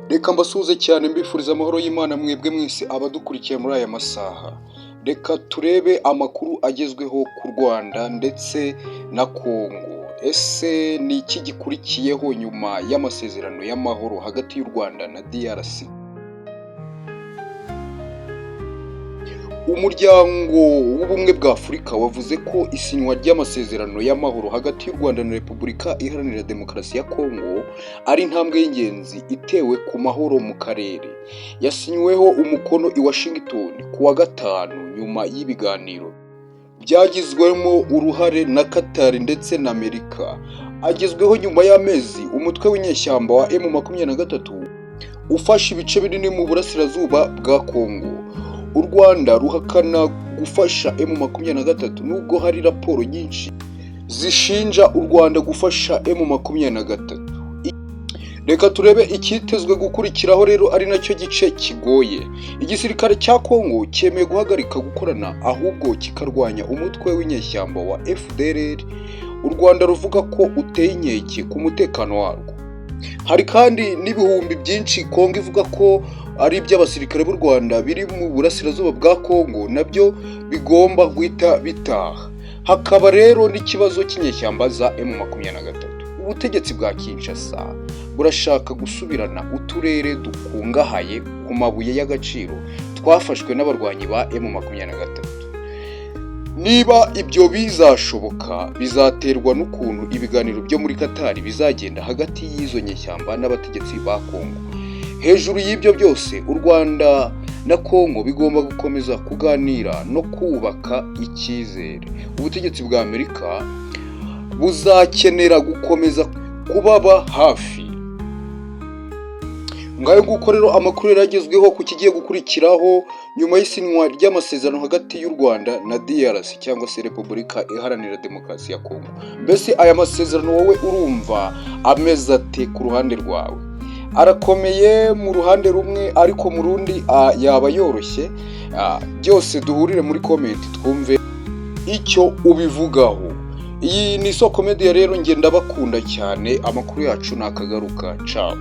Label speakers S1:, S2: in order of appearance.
S1: Reka mbasuhuze cyane mbifuriza amahoro y'Imana mwebwe mwese abadukurikiye muri aya masaha. Reka turebe amakuru agezweho ku Rwanda ndetse na Kongo. Ese ni iki gikurikiyeho nyuma y'amasezerano y'amahoro hagati y'u Rwanda na DRC? Umuryango w'ubumwe bwa Afurika wavuze ko isinywa ry'amasezerano y'amahoro hagati y'u Rwanda na Repubulika Iharanira Demokarasi ya Kongo ari intambwe y'ingenzi itewe ku mahoro mu karere. Yasinyweho umukono i Washington ku wa gatanu nyuma y'ibiganiro byagizwemo uruhare na Qatar ndetse na Amerika. Agezweho nyuma y'amezi umutwe w'inyeshyamba wa M23 ufashe ibice binini mu burasirazuba bwa Kongo. U Rwanda ruhakana gufasha M23 nubwo hari raporo nyinshi zishinja u Rwanda gufasha M23. Reka turebe icyitezwe gukurikiraho rero ari nacyo gice kigoye. Igisirikare cya Kongo cyemeye guhagarika gukorana ahubwo kikarwanya umutwe w'inyeshyamba wa FDLR. U Rwanda ruvuga ko uteye inkeke ku mutekano warwo. Hari kandi n'ibihumbi byinshi Kongo ivuga ko ari iby'abasirikare b'u Rwanda biri mu burasirazuba bwa Kongo nabyo bigomba guhita bitaha. Hakaba rero n'ikibazo cy'inyeshyamba za M23. Ubutegetsi bwa Kinshasa burashaka gusubirana uturere dukungahaye ku mabuye y'agaciro twafashwe n'abarwanyi ba M23. Niba ibyo bizashoboka bizaterwa n'ukuntu ibiganiro byo muri Qatar bizagenda hagati y'izo nyeshyamba n'abategetsi ba Kongo. Hejuru y'ibyo byose u Rwanda na Kongo bigomba gukomeza kuganira no kubaka icyizere. Ubutegetsi bwa Amerika buzakenera gukomeza kubaba hafi. Ngayo nguko rero amakuru yaragezweho ku kigiye gukurikiraho nyuma y'isinywa ry'amasezerano hagati y'u Rwanda na DRC cyangwa se Repubulika Iharanira Demokarasi ya Kongo. Mbese aya masezerano wowe urumva ameze ate ku ruhande rwawe? Arakomeye mu ruhande rumwe ariko mu rundi yaba yoroshye? Byose duhurire muri comment twumve icyo ubivugaho. Iyi ni Isoko Media rero ngenda bakunda cyane, amakuru yacu nakagaruka. Ciao.